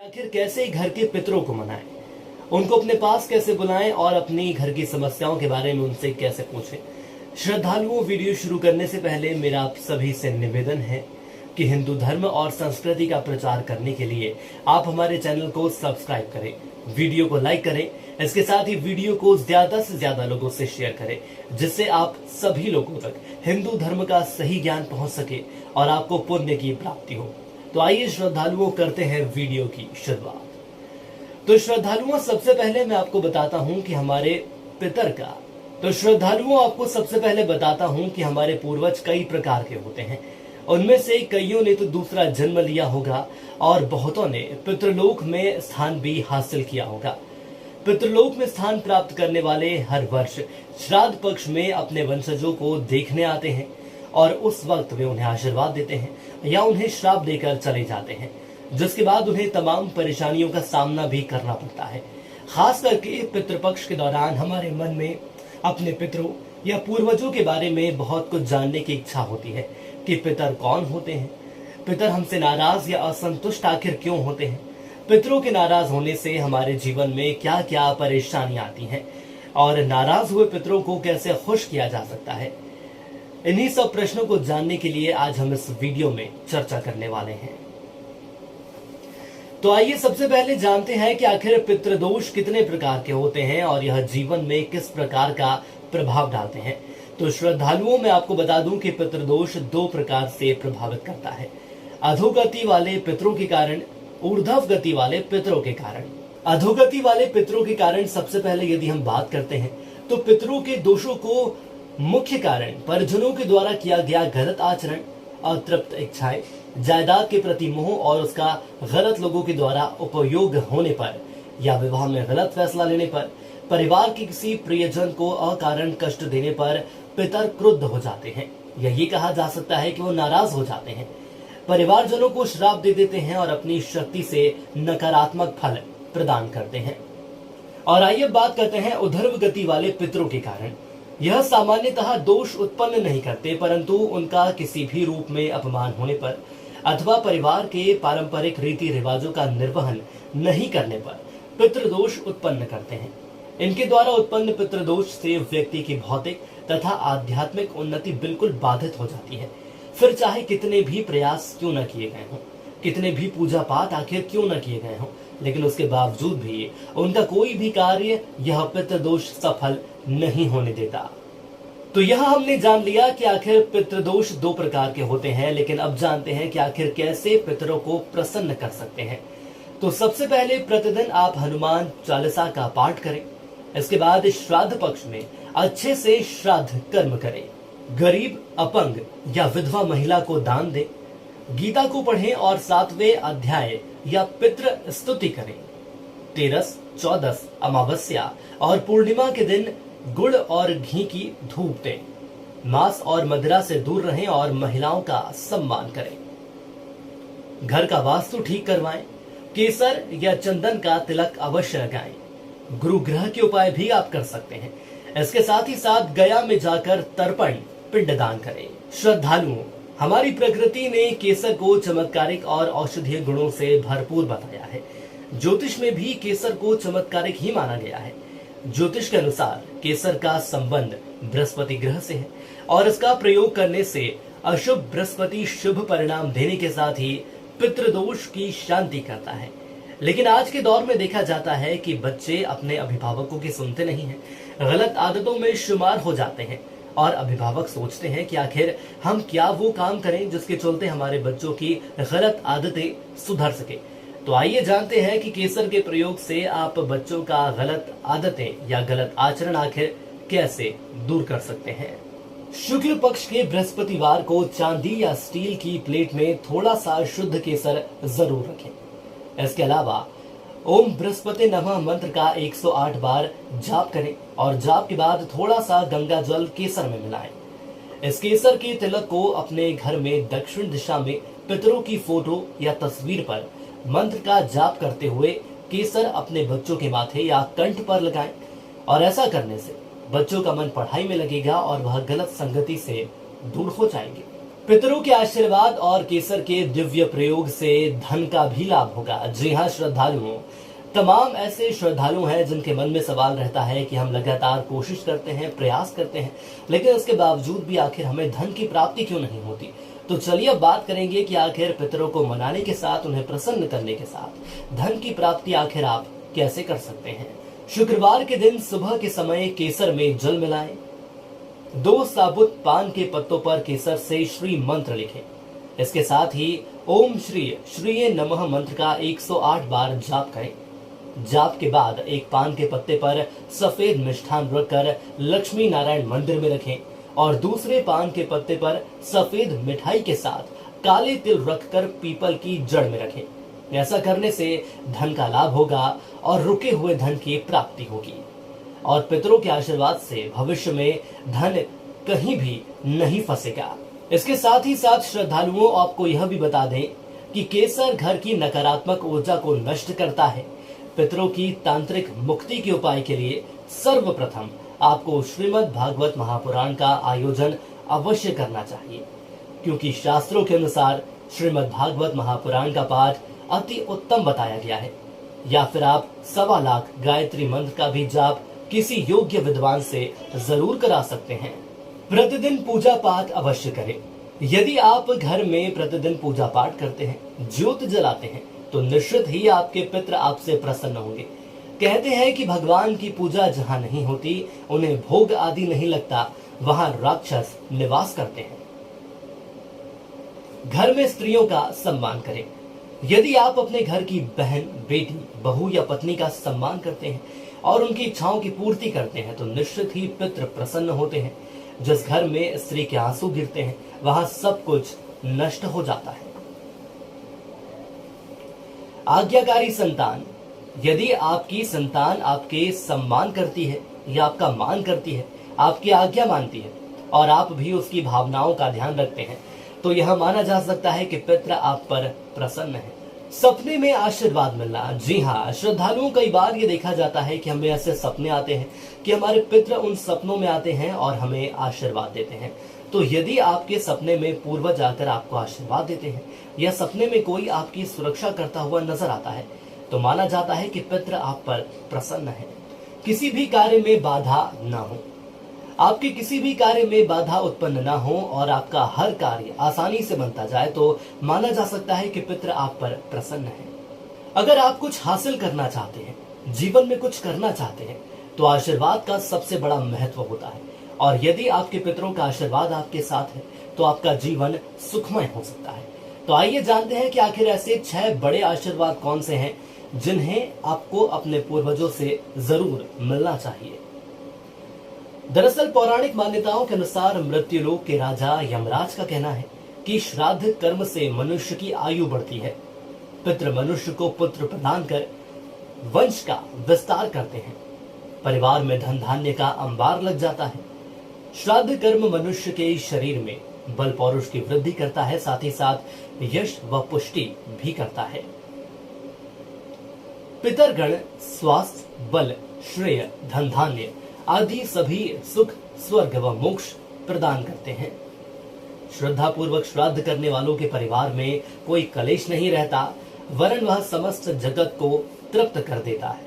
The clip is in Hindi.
आखिर कैसे घर के पितरों को मनाएं, उनको अपने पास कैसे बुलाएं और अपनी घर की समस्याओं के बारे में उनसे कैसे पूछें। श्रद्धालुओं, वीडियो शुरू करने से पहले मेरा आप सभी से निवेदन है कि हिंदू धर्म और संस्कृति का प्रचार करने के लिए आप हमारे चैनल को सब्सक्राइब करें, वीडियो को लाइक करें, इसके साथ ही वीडियो को ज्यादा से ज्यादा लोगों से शेयर करें, जिससे आप सभी लोगों तक हिंदू धर्म का सही ज्ञान पहुंच सके और आपको पुण्य की प्राप्ति हो। तो आइए श्रद्धालुओं, करते हैं वीडियो की शुरुआत। तो श्रद्धालुओं, सबसे पहले मैं आपको बताता हूं कि हमारे पितर का आपको सबसे पहले बताता हूं कि हमारे पूर्वज कई प्रकार के होते हैं। उनमें से कईयों ने तो दूसरा जन्म लिया होगा और बहुतों ने पितृलोक में स्थान भी हासिल किया होगा। पितृलोक में स्थान प्राप्त करने वाले हर वर्ष श्राद्ध पक्ष में अपने वंशजों को देखने आते हैं और उस वक्त वे उन्हें आशीर्वाद देते हैं या उन्हें श्राप देकर चले जाते हैं, जिसके बाद उन्हें तमाम परेशानियों का सामना भी करना पड़ता है। खास करके पितृपक्ष के दौरान हमारे मन में अपने पितरों या पूर्वजों के बारे में बहुत कुछ जानने की इच्छा होती है कि पितर कौन होते हैं, पितर हमसे नाराज या असंतुष्ट आखिर क्यों होते हैं, पितरों के नाराज होने से हमारे जीवन में क्या क्या परेशानियां आती हैं और नाराज हुए पितरों को कैसे खुश किया जा सकता है। इन्हीं सब प्रश्नों को जानने के लिए आज हम इस वीडियो में चर्चा करने वाले हैं। तो आइए सबसे पहले जानते हैं कि आखिर पितृदोष कितने प्रकार के होते हैं और यह जीवन में किस प्रकार का प्रभाव डालते हैं। तो श्रद्धालुओं, मैं आपको बता दूं कि पितृदोष दो प्रकार से प्रभावित करता है, अधोगति वाले पितरों के कारण, ऊर्ध्व गति वाले पितरों के कारण। अधोगति वाले पितरों के कारण सबसे पहले यदि हम बात करते हैं तो पितरों के दोषों को मुख्य कारण परिजनों के द्वारा किया गया गलत आचरण, अतृप्त इच्छाएं, जायदाद के प्रति मोह और उसका गलत लोगों के द्वारा उपयोग होने पर या विवाह में गलत फैसला लेने पर, परिवार के किसी प्रियजन को अकारण कष्ट देने पर पितर क्रुद्ध हो जाते हैं या ये कहा जा सकता है कि वो नाराज हो जाते हैं, परिवारजनों को श्राप दे देते हैं और अपनी शक्ति से नकारात्मक फल प्रदान करते हैं। और आइए बात करते हैं उधर्व गति वाले पितरों के कारण। यह सामान्यतः दोष उत्पन्न नहीं करते, परंतु उनका किसी भी रूप में अपमान होने पर अथवा परिवार के पारंपरिक रीति रिवाजों का निर्वहन नहीं करने पर पितृदोष उत्पन्न करते हैं। इनके द्वारा उत्पन्न पितृदोष से व्यक्ति की भौतिक तथा आध्यात्मिक उन्नति बिल्कुल बाधित हो जाती है। फिर चाहे कितने भी प्रयास क्यों न किए गए हों, कितने भी पूजा पाठ आखिर क्यों न किए गए हों, लेकिन उसके बावजूद भी उनका कोई भी कार्य यह पितृदोष सफल नहीं होने देता। तो यह हमने जान लिया कि आखिर पितृदोष दो प्रकार के होते हैं, लेकिन अब जानते हैं कि आखिर कैसे पितरों को प्रसन्न कर सकते हैं। तो सबसे पहले प्रतिदिन आप हनुमान चालीसा का पाठ करें। इसके बाद श्राद्ध पक्ष में अच्छे से श्राद्ध कर्म करें। गरीब, अपंग या विधवा महिला को दान दें। गीता को पढ़ें और 7वें अध्याय या पितृ स्तुति करें। तेरस, चौदस, अमावस्या और पूर्णिमा के दिन गुड़ और घी की धूप दें। मांस और मदिरा से दूर रहें और महिलाओं का सम्मान करें। घर का वास्तु ठीक करवाएं। केसर या चंदन का तिलक अवश्य लगाएं। गुरु ग्रह के उपाय भी आप कर सकते हैं। इसके साथ ही साथ गया में जाकर तर्पण पिंडदान करें। श्रद्धालुओं, हमारी प्रकृति ने केसर को चमत्कारिक और औषधीय गुणों से भरपूर बताया है। ज्योतिष में भी केसर को चमत्कारिक ही माना गया है। ज्योतिष के अनुसार केसर का संबंध बृहस्पति ग्रह से है और इसका प्रयोग करने से अशुभ बृहस्पति शुभ परिणाम देने के साथ ही पितृदोष की शांति करता है। लेकिन आज के दौर में देखा जाता है कि बच्चे अपने अभिभावकों की सुनते नहीं हैं, गलत आदतों में शुमार हो जाते हैं और अभिभावक सोचते हैं कि आखिर हम क्या वो काम करें जिसके चलते हमारे बच्चों की गलत आदतें सुधर सके। तो आइए जानते हैं कि केसर के प्रयोग से आप बच्चों का गलत आदतें या गलत आचरण आखिर कैसे दूर कर सकते हैं। शुक्ल पक्ष के बृहस्पतिवार को चांदी या स्टील की प्लेट में थोड़ा सा शुद्ध केसर जरूर रखें। इसके अलावा ओम बृहस्पति नमः मंत्र का 108 बार जाप करें और जाप के बाद थोड़ा सा गंगा जल केसर में मिलाएं। इस केसर के तिलक को अपने घर में दक्षिण दिशा में पितरों की फोटो या तस्वीर पर मंत्र का जाप करते हुए केसर अपने बच्चों के माथे या कंठ पर लगाएं और ऐसा करने से बच्चों का मन पढ़ाई में लगेगा और वह गलत संगति से दूर हो जाएंगे। पितरों के आशीर्वाद और केसर के दिव्य प्रयोग से धन का भी लाभ होगा। जी हाँ श्रद्धालुओं, तमाम ऐसे श्रद्धालु हैं जिनके मन में सवाल रहता है कि हम लगातार कोशिश करते हैं, प्रयास करते हैं, लेकिन उसके बावजूद भी आखिर हमें धन की प्राप्ति क्यों नहीं होती। तो चलिए अब बात करेंगे कि आखिर पितरों को मनाने के साथ, उन्हें प्रसन्न करने के साथ धन की प्राप्ति आखिर आप कैसे कर सकते हैं। शुक्रवार के दिन सुबह के समय केसर में जल मिलाएं, 2 साबुत पान के पत्तों पर केसर से श्री मंत्र लिखें। इसके साथ ही ओम श्री नमः मंत्र का 108 बार जाप करें। जाप के बाद एक पान के पत्ते पर सफेद मिष्ठान रखकर लक्ष्मी नारायण मंदिर में रखें और दूसरे पान के पत्ते पर सफेद मिठाई के साथ काले तिल रखकर पीपल की जड़ में रखें। ऐसा करने से धन का लाभ होगा और रुके हुए धन की प्राप्ति होगी और पितरों के आशीर्वाद से भविष्य में धन कहीं भी नहीं फंसेगा। इसके साथ ही साथ श्रद्धालुओं, आपको यह भी बता दें कि केसर घर की नकारात्मक ऊर्जा को नष्ट करता है। पितरों की तांत्रिक मुक्ति के उपाय के लिए सर्वप्रथम आपको श्रीमद् भागवत महापुराण का आयोजन अवश्य करना चाहिए, क्योंकि शास्त्रों के अनुसार श्रीमद् भागवत महापुराण का पाठ अति उत्तम बताया गया है। या फिर आप 1.25 लाख गायत्री मंत्र का भी जाप किसी योग्य विद्वान से जरूर करा सकते हैं। प्रतिदिन पूजा पाठ अवश्य करें। यदि आप घर में प्रतिदिन पूजा पाठ करते हैं, ज्योत जलाते हैं, तो निश्चित ही आपके पितृ आपसे प्रसन्न होंगे। कहते हैं कि भगवान की पूजा जहाँ नहीं होती, उन्हें भोग आदि नहीं लगता, वहाँ राक्षस निवास करते हैं। घर में स्त्रियों का सम्मान करें। यदि आप अपने घर की बहन, बेटी, बहू या पत्नी का सम्मान करते हैं और उनकी इच्छाओं की पूर्ति करते हैं, तो निश्चित ही पितृ प्रसन्न होते हैं। जिस घर में स्त्री के आंसू गिरते हैं, वहां सब कुछ नष्ट हो जाता है। आज्ञाकारी संतान। यदि आपकी संतान आपके सम्मान करती है या आपका मान करती है, आपकी आज्ञा मानती है और आप भी उसकी भावनाओं का ध्यान रखते हैं, तो यह माना जा सकता है कि पितृ आप पर प्रसन्न है। सपने में आशीर्वाद मिलना। जी हाँ श्रद्धालुओं, कई बार ये देखा जाता है कि हमें ऐसे सपने आते हैं कि हमारे पितृ उन सपनों में आते हैं और हमें आशीर्वाद देते हैं। तो यदि आपके सपने में पूर्वज आकर आपको आशीर्वाद देते हैं या सपने में कोई आपकी सुरक्षा करता हुआ नजर आता है, तो माना जाता है कि पितृ आप पर प्रसन्न है। किसी भी कार्य में बाधा ना हो। आपके किसी भी कार्य में बाधा उत्पन्न ना हो और आपका हर कार्य आसानी से बनता जाए, तो माना जा सकता है कि पितृ आप पर प्रसन्न है। अगर आप कुछ हासिल करना चाहते हैं, जीवन में कुछ करना चाहते हैं, तो आशीर्वाद का सबसे बड़ा महत्व होता है और यदि आपके पितरों का आशीर्वाद आपके साथ है, तो आपका जीवन सुखमय हो सकता है। तो आइए जानते हैं कि आखिर ऐसे 6 बड़े आशीर्वाद कौन से हैं जिन्हें आपको अपने पूर्वजों से जरूर मिलना चाहिए। दरअसल पौराणिक मान्यताओं के अनुसार मृत्युलोक के राजा यमराज का कहना है कि श्राद्ध कर्म से मनुष्य की आयु बढ़ती है। पितृ मनुष्य को पुत्र प्रदान कर वंश का विस्तार करते हैं। परिवार में धन धान्य का अंबार लग जाता है। श्राद्ध कर्म मनुष्य के शरीर में बल पौरुष की वृद्धि करता है, साथ ही साथ यश व पुष्टि भी करता है। पितरगण स्वास्थ्य, बल, श्रेय, धन धान्य आदि सभी सुख, स्वर्ग व मोक्ष प्रदान करते हैं। श्रद्धा पूर्वक श्राद्ध करने वालों के परिवार में कोई कलेश नहीं रहता, वरन वह समस्त जगत को तृप्त कर देता है।